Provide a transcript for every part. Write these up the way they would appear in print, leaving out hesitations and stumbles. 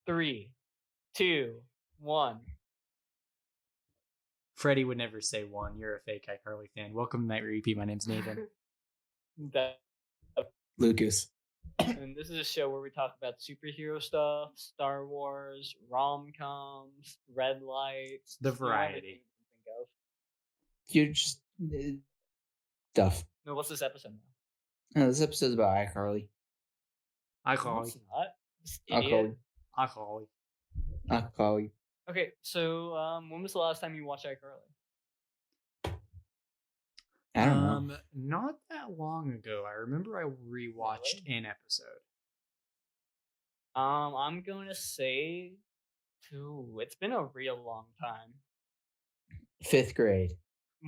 Three, two, one. Freddie would never say one. You're a fake iCarly fan. Welcome to Night Repeat. My name's Nathan. Lucas. And this is a show where we talk about superhero stuff, Star Wars, rom-coms, red lights, The variety. Think of. You're just stuff. No, what's this episode now? No, this episode's about iCarly. No, iCarly. it's not. This idiot. iCarly. iCarly. iCarly. Okay, so when was the last time you watched iCarly? I don't know. Not that long ago. I remember I rewatched an episode. I'm going to say it's been a real long time. 5th grade.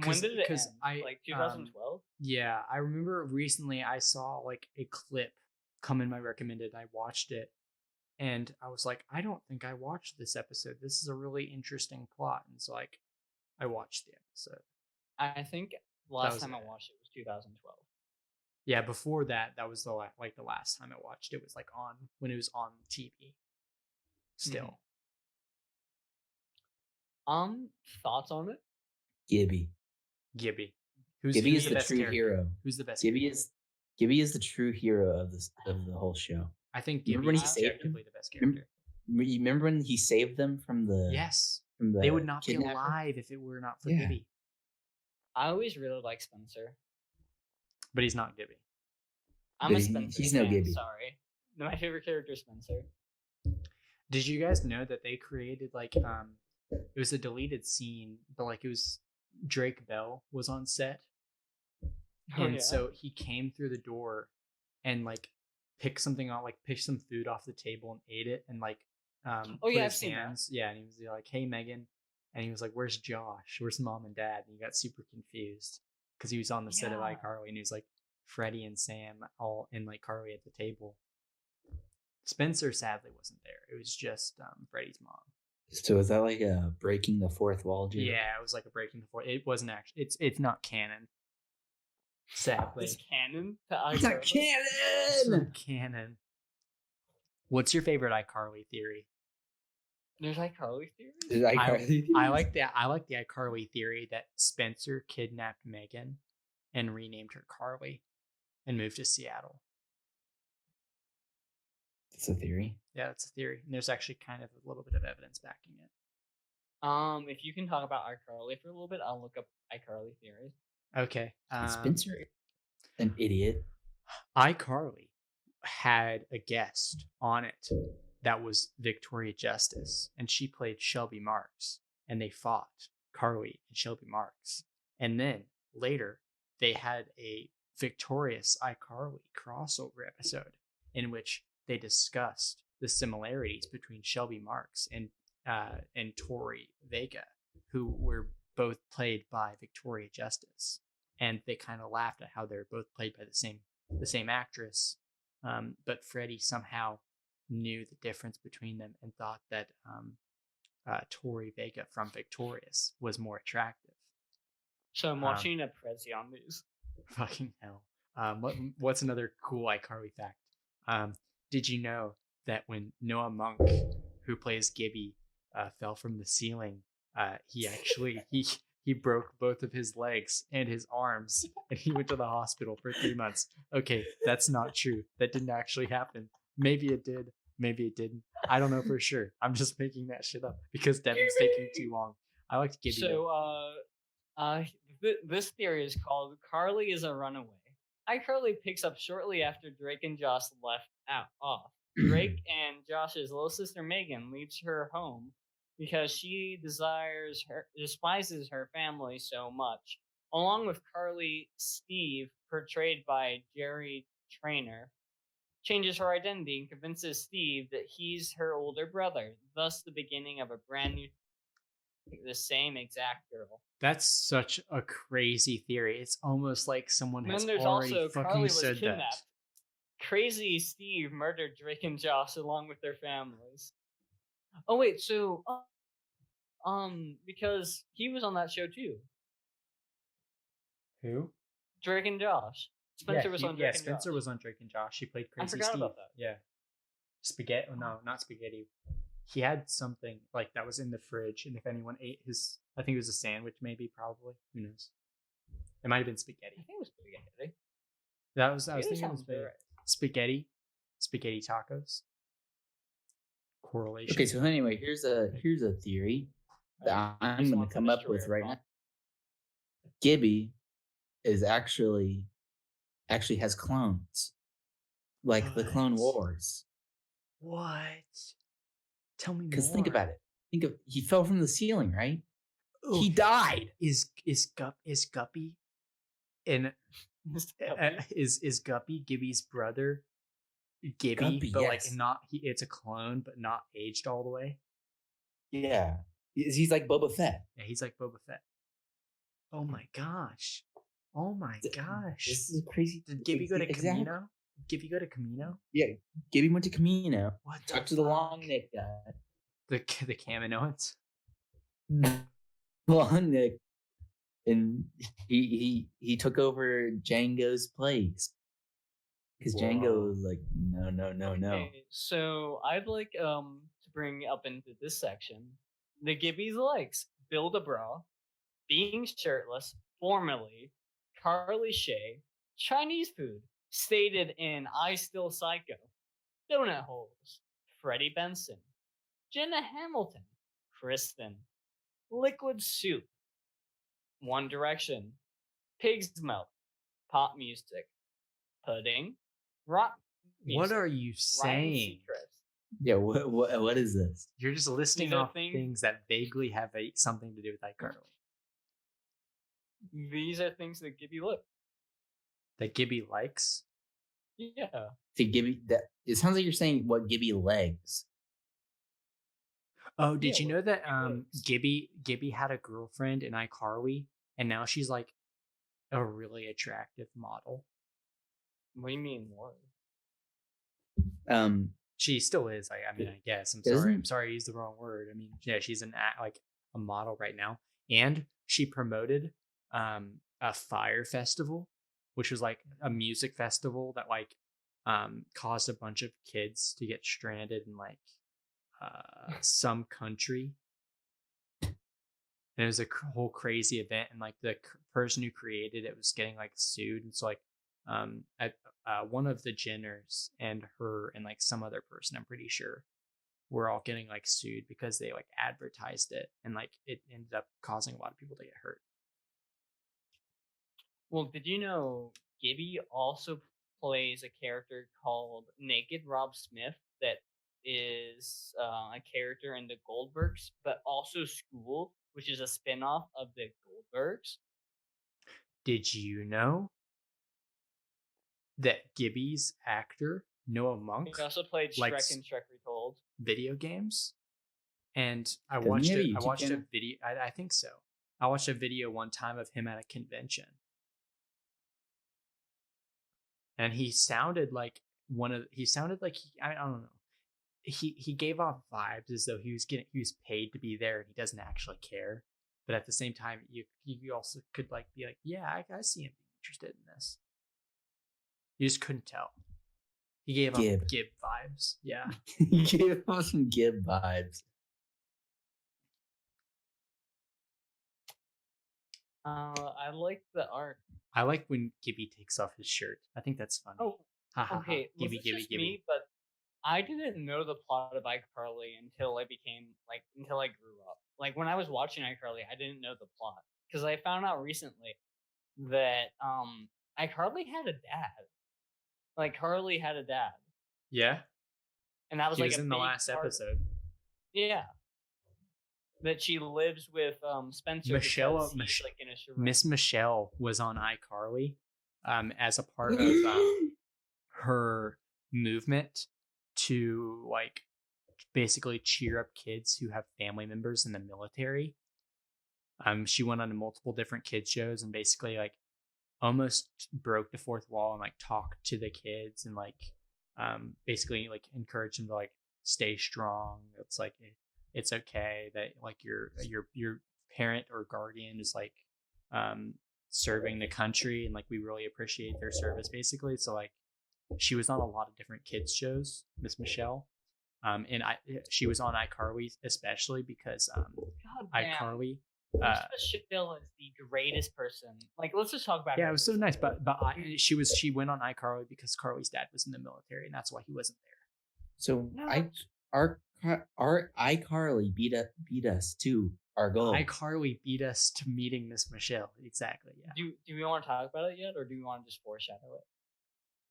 When did it end? I, Like 2012? Yeah, I remember recently I saw like a clip come in my recommended. I watched it and I was like, I don't think I watched this episode. This is a really interesting plot. And so like I watched the episode. I think last time I it. watched it was 2012. Yeah, before that was the last time I watched it was like on when it was on TV. Still. Thoughts on it? Gibby. Gibby. Gibby is the the best true character? hero. Who's the best? Gibby is the true hero of the whole show. I think Remember Gibby when is he saved objectively the best character. You remember when he saved them from the Yes. from the They would not be kidnapper? alive if it were not for Yeah. Gibby. I always really like Spencer. But he's not Gibby. I'm But a he- Spencer he's no fan, Gibby. sorry. No, my favorite character is Spencer. Did you guys know that they created like it was a deleted scene, but like it was Drake Bell was on set. And so he came through the door and like picked something out, like picked some food off the table and ate it and like put I've his seen that. hands. Yeah, and he was like, "Hey Megan," and he was like, "Where's Josh? Where's mom and dad?" And he got super confused because he was on the set of Yeah. iCarly and he was like Freddie and Sam all in like Carly at the table. Spencer sadly wasn't there. It was just Freddie's mom. So is that like a breaking the fourth wall joke? Yeah, it was like a breaking the fourth. It wasn't actually. It's not canon. Sadly, It's canon to It's not iCarly. it's canon. not canon. What's your favorite iCarly theory? There's iCarly theories? Is iCarly I like the iCarly theory that Spencer kidnapped Megan and renamed her Carly and moved to Seattle. That's a theory. Yeah, that's a theory. And there's actually kind of a little bit of evidence backing it. If you can talk about iCarly for a little bit, I'll look up iCarly theories. Okay. Spencer, an idiot. iCarly had a guest on it that was Victoria Justice, and she played Shelby Marks, and they fought Carly and Shelby Marks. And then later, they had a victorious iCarly crossover episode in which they discussed the similarities between Shelby Marks and Tori Vega, who were both played by Victoria Justice, and they kind of laughed at how they're both played by the same actress, but Freddie somehow knew the difference between them and thought that Tori Vega from Victorious was more attractive. So I'm watching a Prezi on these. Fucking hell. What's another cool iCarly fact? Did you know that when Noah Monk, who plays Gibby, fell from the ceiling, he actually he broke both of his legs and his arms, and he went to the hospital for 3 months. Okay, that's not true. That didn't actually happen. Maybe it did. Maybe it didn't. I don't know for sure. I'm just making that shit up because Devin's taking too long. I liked Gibby. So, this theory is called Carly is a runaway. iCarly picks up shortly after Drake and Josh left off. Drake and Josh's little sister Megan leaves her home because she despises her family so much. Along with Carly, Steve, portrayed by Jerry Trainer, changes her identity and convinces Steve that he's her older brother, thus the beginning of a brand new, the same exact girl. That's such a crazy theory. It's almost like someone And has then there's already also fucking Carly was said kidnapped. that. Crazy Steve murdered Drake and Josh along with their families. Oh wait, so because he was on that show too. Who? Drake and Josh. Spencer was on Drake and Spencer Josh. was on Drake and Josh. He played Crazy I forgot Steve. about that. Yeah. Spaghetti. Oh, no, not Spaghetti. he had something like that was in the fridge, and if anyone ate his, I think it was a sandwich, maybe, probably, who knows? It might have been I spaghetti. think it was spaghetti. That was I was Spaghetti thinking of sounds right. spaghetti tacos. Correlation. Okay, so anyway, here's a theory that I'm Just going wants to to come up destroy with our right phone. now. Gibby is actually has clones, like the Clone What? Wars. What? Tell me Because more. think about it. He fell from the ceiling, right? Oh, He died. Is Guppy and is Guppy Gibby's brother? Gibby, Guppy, but like yes. not it's a clone, but not aged all the way. Yeah, he's like Boba Fett. Yeah, he's like Boba Fett. Oh my gosh. Oh my gosh. This is crazy. Did Gibby go to Exactly. Camino? Did Gibby go to Camino? Yeah, Gibby went to Camino. What the Talked to the fuck? long neck guy. The Kaminoans? Long neck, and he took over Django's place because Django was like, no. Okay, so I'd like to bring up into this section the Gibby's likes: build a bra, being shirtless, formerly, Carly Shay, Chinese food, stated in I Still Psycho, donut holes, Freddie Benson, Jenna Hamilton, Kristen, liquid soup, One Direction, pig's milk, pop music, pudding, rock music, What are you Ryan saying? Seacrest. Yeah, what is this? You're just listing These are off things that vaguely have something to do with iCarly. These are things that Gibby look. That Gibby likes. Yeah. To Gibby, that it sounds like you're saying what Gibby legs. Oh, did Yeah, you know that looks. Gibby had a girlfriend in iCarly, and now she's like a really attractive model. What do you mean what? She still is. I mean, I guess. I'm sorry. I used the wrong word. I mean, yeah, she's like a model right now, and she promoted a fire festival, which was like a music festival that like caused a bunch of kids to get stranded in like some country. And it was a whole crazy event, and like the person who created it was getting like sued, and so like one of the Jenners and her and like some other person, I'm pretty sure, were all getting like sued because they like advertised it, and like it ended up causing a lot of people to get hurt. Well, did you know Gibby also plays a character called Naked Rob Smith that is a character in the Goldbergs, but also School, which is a spin-off of the Goldbergs. Did you know that Gibby's actor Noah Monk He also played Shrek likes and Shrek Retold. video games? And I Doesn't watched he have a it. I YouTube watched a channel? video. I think so. I watched a video one time of him at a convention, and he sounded like He sounded like I don't know. He gave off vibes as though he was paid to be there, and he doesn't actually care. But at the same time, you also could like be like, yeah, I see him being interested in this. You just couldn't tell. He gave off Gib vibes. Yeah. He gave off some Gib vibes. I like the art. I like when Gibby takes off his shirt. I think that's funny. Oh, okay. Gibby, Gibby, Gibby. Me, but I didn't know the plot of iCarly until I grew up. Like when I was watching iCarly, I didn't know the plot because I found out recently that iCarly had a dad. Like Carly had a dad, Yeah. and that was He like was in the last episode. Yeah. That she lives with Spencer. Michelle, like in a Miss Michelle was on iCarly as a part of her movement to like basically cheer up kids who have family members in the military. She went on multiple different kids shows and basically like almost broke the fourth wall and like talked to the kids and like basically like encouraged them to like stay strong. It's like it's okay that like your parent or guardian is like serving the country and like we really appreciate their service basically. So like she was on a lot of different kids shows, Miss Michelle. And she was on iCarly especially because God damn. iCarly. Miss Michelle is the greatest person. Like, let's just talk about. Yeah, her it was for so a nice, second. but she went on iCarly because Carly's dad was in the military, and that's why he wasn't there. So No, our iCarly beat us to our goal. iCarly beat us to meeting Miss Michelle. Exactly. Yeah. Do we want to talk about it yet, or do we want to just foreshadow it?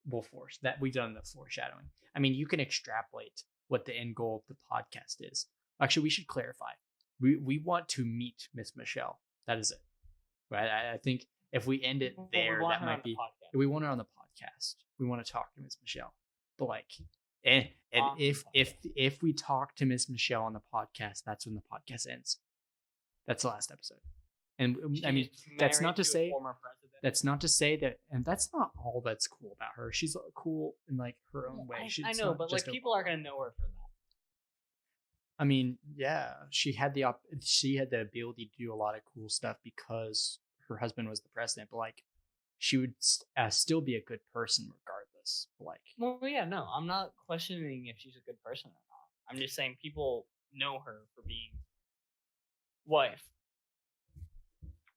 We'll force that. We've done the foreshadowing. I mean, you can extrapolate what the end goal of the podcast is. Actually, we should clarify. We want to meet Miss Michelle. That is it. Right. I think if we end it there, that might be. We want her on the podcast. We want to talk to Miss Michelle. But like, and if we talk to Miss Michelle on the podcast, that's when the podcast ends. That's the last episode. And I mean, that's not to say that, and that's not all that's cool about her. She's cool in like her own way. I know, but like people are gonna know her for that. I mean, yeah, she had the ability to do a lot of cool stuff because her husband was the president. But like, she would still be a good person regardless. Like, well, yeah, no, I'm not questioning if she's a good person or not. I'm just saying people know her for being wife.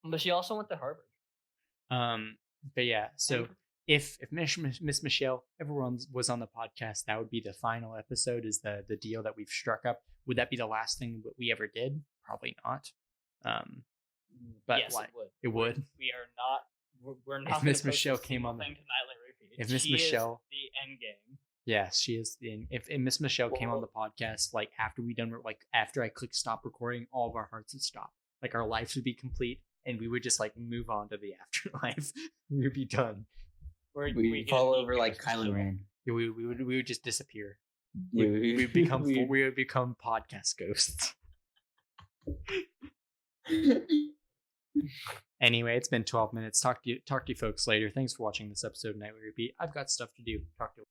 But she also went to Harvard. But yeah, so if Miss Michelle everyone was on the podcast, that would be the final episode. Is the deal that we've struck up? Would that be the last thing that we ever did? Probably not. But yes, like, it would. It would. We are not. We're not. If Miss Michelle came on, if Miss Michelle, the end game. Yes, she is the. If Miss Michelle came on the podcast, like after we done, like after I clicked stop recording, all of our hearts would stop. Like our lives would be complete, and we would just like move on to the afterlife. We would be done. We fall over like Kylo Ren. We would just disappear. Yeah, we would become podcast ghosts. Anyway, it's been 12 minutes. Talk to you folks later. Thanks for watching this episode of Nightly Repeat. I've got stuff to do. Talk to you.